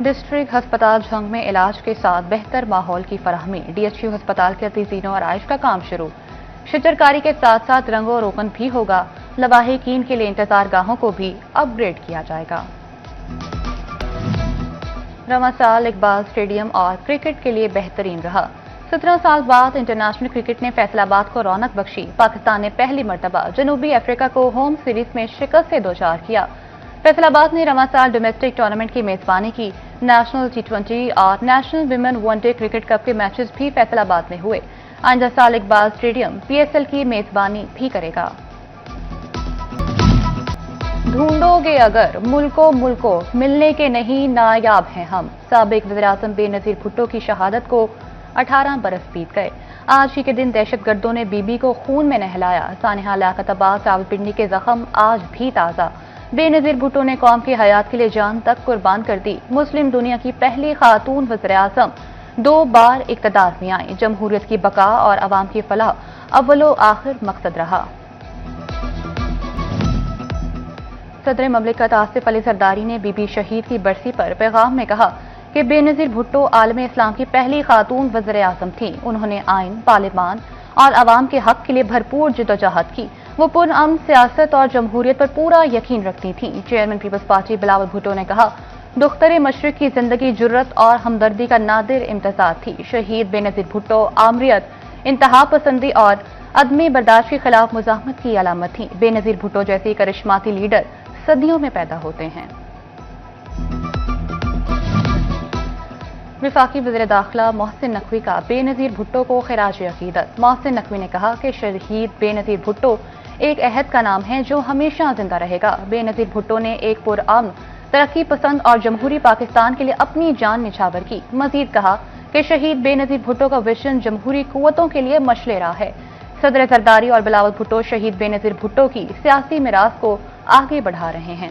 District ہسپتال جھنگ میں علاج کے ساتھ بہتر ماحول کی فراہمی، ڈی ایچ کیو ہسپتال کے عزیزینوں اور آئش کا کام شروع، شجرکاری کے ساتھ ساتھ رنگو روگن بھی ہوگا، لواحقین کے لیے انتظار گاہوں کو بھی اپ گریڈ کیا جائے گا۔ رواں سال اقبال اسٹیڈیم اور کرکٹ کے لیے بہترین رہا، 17 سال بعد انٹرنیشنل کرکٹ نے فیصل آباد کو رونق بخشی، پاکستان نے پہلی مرتبہ جنوبی افریقہ کو ہوم سیریز میں شکست سے دوچار کیا۔ فیصل آباد نے رواں سال ڈومیسٹک ٹورنامنٹ کی میزبانی کی، نیشنل T20 اور national women one day cricket cup کے میچز بھی فیصل آباد میں ہوئے۔ آئندہ سال اقبال اسٹیڈیم PSL کی میزبانی بھی کرے گا۔ ڈھونڈو گے اگر ملکوں ملنے کے نہیں نایاب ہیں ہم، سابق وزیراعظم بے نظیر بھٹو کی شہادت کو 18 برس بیت گئے۔ آج ہی کے دن دہشت گردوں نے بی بی کو خون میں نہلایا، سانحہ لیاقت عباس راولپنڈی کے زخم آج بھی تازہ۔ بے نظیر بھٹو نے قوم کی حیات کے لیے جان تک قربان کر دی، مسلم دنیا کی پہلی خاتون وزیراعظم، 2 بار اقتدار میں آئیں، جمہوریت کی بقا اور عوام کی فلاح اول و آخر مقصد رہا۔ صدر مملکت آصف علی زرداری نے بی بی شہید کی برسی پر پیغام میں کہا کہ بے نظیر بھٹو عالم اسلام کی پہلی خاتون وزیر اعظم تھیں۔ انہوں نے آئین، پارلیمان اور عوام کے حق کے لیے بھرپور جدوجہد کی۔ وہ پرامن سیاست اور جمہوریت پر پورا یقین رکھتی تھیں۔ چیئرمین پیپلز پارٹی بلاول بھٹو نے کہا، دختر مشرق کی زندگی جرت اور ہمدردی کا نادر امتزاج تھی۔ شہید بے نظیر بھٹو آمریت، انتہا پسندی اور عدم برداشت کے خلاف مزاحمت کی علامت تھیں۔ بے نظیر بھٹو جیسی کرشماتی لیڈر صدیوں میں پیدا ہوتے ہیں۔ وفاقی وزیر داخلہ محسن نقوی کا بے نظیر بھٹو کو خراج عقیدت۔ محسن نقوی نے کہا کہ شہید بے نظیر بھٹو ایک عہد کا نام ہے جو ہمیشہ زندہ رہے گا۔ بے نظیر بھٹو نے ایک پرامن، ترقی پسند اور جمہوری پاکستان کے لیے اپنی جان نچھاور کی۔ مزید کہا کہ شہید بے نظیر بھٹو کا ویژن جمہوری قوتوں کے لیے مشعل راہ ہے۔ صدر زرداری اور بلاول بھٹو شہید بے نظیر بھٹو کی سیاسی میراث کو آگے بڑھا رہے ہیں۔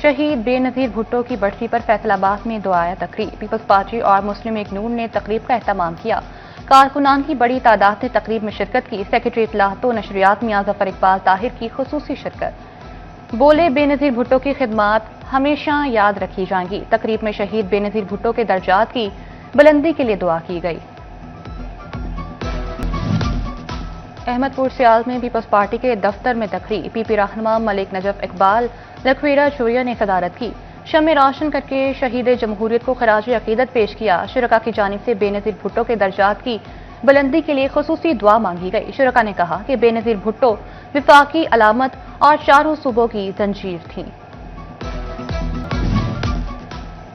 شہید بے نظیر بھٹو کی برسی پر فیصل آباد میں دعائیہ تقریب، پیپلز پارٹی اور مسلم لیگ نون نے تقریب کا اہتمام کیا۔ کارکنان کی بڑی تعداد نے تقریب میں شرکت کی۔ سیکرٹری اطلاعات و نشریات میاں ظفر اقبال طاہر کی خصوصی شرکت۔ بولے بے نظیر بھٹو کی خدمات ہمیشہ یاد رکھی جائیں گی۔ تقریب میں شہید بے نظیر بھٹو کے درجات کی بلندی کے لیے دعا کی گئی۔ احمد پور سیال میں پیپلز پارٹی کے دفتر میں تقریب، پی رہنما ملک نجف اقبال لکھویرہ چوریہ نے صدارت کی۔ شمع روشن کر کے شہید جمہوریت کو خراج عقیدت پیش کیا۔ شرکاء کی جانب سے بے نظیر بھٹو کے درجات کی بلندی کے لیے خصوصی دعا مانگی گئی۔ شرکاء نے کہا کہ بے نظیر بھٹو وفاقی علامت اور چاروں صوبوں کی زنجیر تھیں۔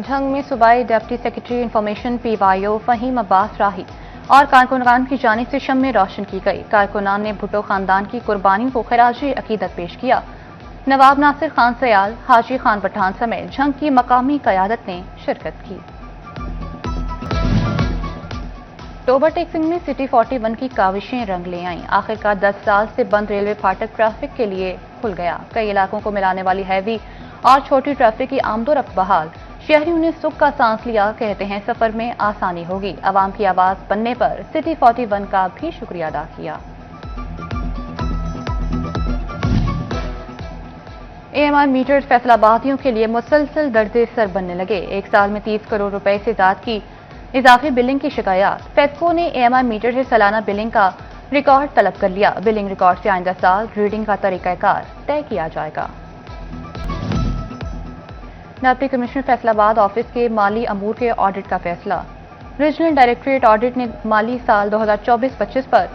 جھنگ میں صوبائی deputy secretary information PYO Faheem Abbas Rahi اور کارکنان کی جانب سے شمع روشن کی گئی۔ کارکنان نے بھٹو خاندان کی قربانی کو خراج عقیدت پیش کیا۔ نواب ناصر خان سیال، حاجی خان پٹھان سمیت جھنگ کی مقامی قیادت نے شرکت کی۔ ٹوبر ٹیکسنگ میں سٹی 41 کی کاوشیں رنگ لے آئیں۔ آخرکار 10 سال سے بند ریلوے پھاٹک ٹریفک کے لیے کھل گیا۔ کئی علاقوں کو ملانے والی ہیوی اور چھوٹی ٹریفک کی آمد و رفت بحال۔ شہریوں نے سکھ کا سانس لیا، کہتے ہیں سفر میں آسانی ہوگی۔ عوام کی آواز بننے پر سٹی 41 کا بھی شکریہ ادا کیا۔ AMI میٹرز فیصل آبادیوں کے لیے مسلسل درد سر بننے لگے۔ ایک سال میں 30 کروڑ روپے سے زیادہ کی اضافی بلنگ کی شکایات۔ فیسکو نے AMI میٹر سے سالانہ بلنگ کا ریکارڈ طلب کر لیا۔ بلنگ ریکارڈ سے آئندہ سال ریڈنگ کا طریقہ کار طے کیا جائے گا۔ ڈپٹی کمشنر فیصل آباد آفس کے مالی امور کے آڈٹ کا فیصلہ۔ ریجنل ڈائریکٹوریٹ آڈٹ نے مالی سال 2024-25 پر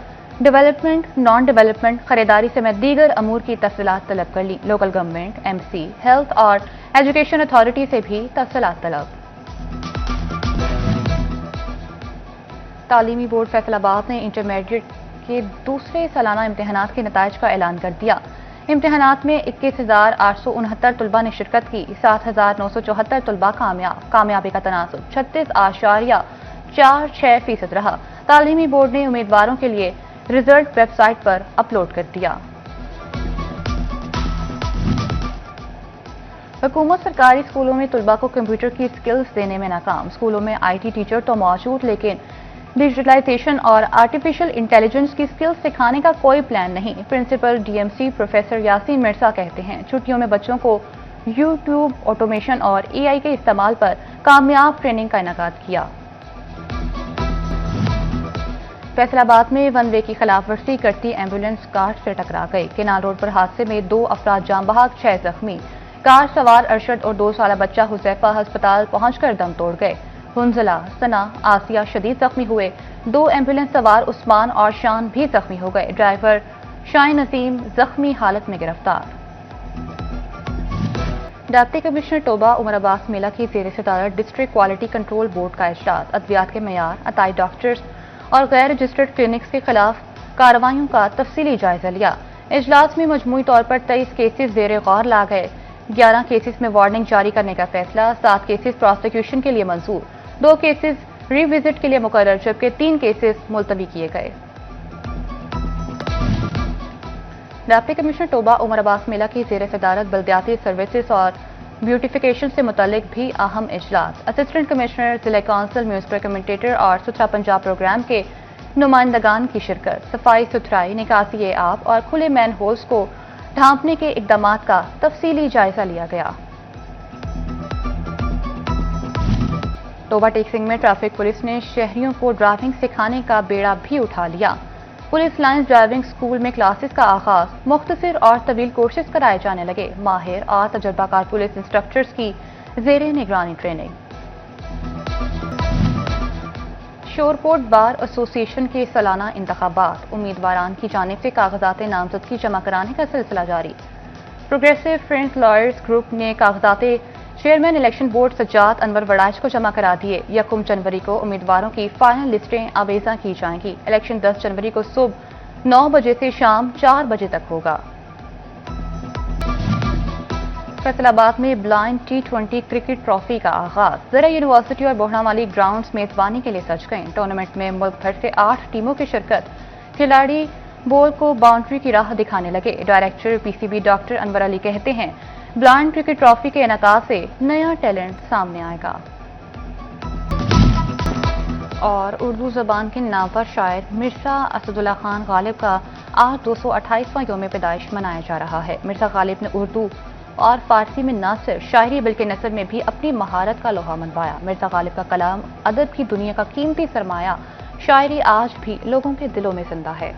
ڈیولپمنٹ، نان ڈیولپمنٹ، خریداری سمیت دیگر امور کی تفصیلات طلب کر لی۔ لوکل گورنمنٹ، MC، ہیلتھ اور ایجوکیشن اتھارٹی سے بھی تفصیلات طلب۔ تعلیمی بورڈ فیصل آباد نے انٹرمیڈیٹ کے دوسرے سالانہ امتحانات کے نتائج کا اعلان کر دیا۔ امتحانات میں 21,869 طلباء نے شرکت کی، 7,974 طلباء کامیاب۔ کامیابی کا تناسب 36.46% رہا۔ تعلیمی بورڈ نے امیدواروں کے لیے رزلٹ ویب سائٹ پر اپلوڈ کر دیا۔ حکومت سرکاری اسکولوں میں طلباء کو کمپیوٹر کی سکلز دینے میں ناکام۔ اسکولوں میں IT ٹیچر تو موجود، لیکن ڈیجیٹلائزیشن اور آرٹیفیشل انٹیلیجنس کی سکلز سکھانے کا کوئی پلان نہیں۔ Principal DMC professor Yasin Mirza کہتے ہیں چھٹیوں میں بچوں کو YouTube آٹومیشن اور AI کے استعمال پر کامیاب ٹریننگ کا انعقاد کیا۔ فیصل آباد میں ون وے کی خلاف ورزی کرتی ایمبولینس کار سے ٹکرا گئی۔ کینال روڈ پر حادثے میں 2 افراد جاں بحق، 6 زخمی۔ کار سوار ارشد اور 2 سالہ بچہ حذیفہ ہسپتال پہنچ کر دم توڑ گئے۔ حنزلہ، ثنا، آسیہ شدید زخمی ہوئے۔ 2 ایمبولینس سوار عثمان اور شان بھی زخمی ہو گئے۔ ڈرائیور شاہین نسیم زخمی حالت میں گرفتار۔ ڈپٹی کمشنر ٹوبہ عمر عباس میلہ کی زیر صدارت ڈسٹرکٹ کوالٹی کنٹرول بورڈ کا اجلاس۔ ادویات کے معیار، عطائی ڈاکٹرز اور غیر رجسٹرڈ کلینکس کے خلاف کارروائیوں کا تفصیلی جائزہ لیا۔ اجلاس میں مجموعی طور پر 23 کیسز زیر غور لا گئے۔ 11 کیسز میں وارننگ جاری کرنے کا فیصلہ، 7 کیسز پروسیکیوشن کے لیے منظور، 2 کیسز ری وزٹ کے لیے مقرر جبکہ 3 کیسز ملتوی کیے گئے۔ ڈپٹی کمشنر ٹوبہ عمر عباس میلہ کی زیر صدارت بلدیاتی سروسز اور بیوٹیفیکیشن سے متعلق بھی اہم اجلاس۔ اسسٹنٹ کمشنر، ضلع کونسل، میونسپل کمیونٹیٹر اور ستھرا پنجاب پروگرام کے نمائندگان کی شرکت۔ صفائی ستھرائی، نکاسی آب اور کھلے مین ہولز کو ڈھانپنے کے اقدامات کا تفصیلی جائزہ لیا گیا۔ ٹوبہ ٹیک سنگھ میں ٹریفک پولیس نے شہریوں کو ڈرائیونگ سکھانے کا بیڑا بھی اٹھا لیا۔ پولیس لائنز ڈرائیونگ سکول میں کلاسز کا آغاز، مختصر اور طویل کورسز کرائے جانے لگے۔ ماہر اور تجربہ کار پولیس انسٹرکٹرز کی زیر نگرانی ٹریننگ۔ شورکوٹ بار ایسوسی ایشن کے سالانہ انتخابات، امیدواران کی جانب سے کاغذات نامزدگی جمع کرانے کا سلسلہ جاری۔ پروگریسو فرینڈز لائرز گروپ نے کاغذات چیئرمین الیکشن بورڈ سجاد انور وڑائچ کو جمع کرا دیے۔ 1 جنوری کو امیدواروں کی فائنل لسٹیں آویزاں کی جائیں گی۔ الیکشن 10 جنوری کو صبح 9 بجے سے شام 4 بجے تک ہوگا۔ فیصل آباد میں بلائنڈ T20 کرکٹ ٹرافی کا آغاز، زرعی یونیورسٹی اور بوہڑا مالی گراؤنڈز میزبانی کے لیے سج گئیں۔ ٹورنامنٹ میں ملک بھر سے 8 ٹیموں کی شرکت، کھلاڑی بال کو باؤنڈری کی راہ دکھانے لگے۔ ڈائریکٹر PCB ڈاکٹر انور علی کہتے ہیں بلائنڈ کرکٹ ٹرافی کے انعقاد سے نیا ٹیلنٹ سامنے آئے گا۔ اور اردو زبان کے نامور شاعر مرزا اسد اللہ خان غالب کا آج 228واں یوم پیدائش منایا جا رہا ہے۔ مرزا غالب نے اردو اور فارسی میں نہ صرف شاعری بلکہ نثر میں بھی اپنی مہارت کا لوہا منوایا۔ مرزا غالب کا کلام ادب کی دنیا کا قیمتی سرمایہ، شاعری آج بھی لوگوں کے دلوں میں زندہ ہے۔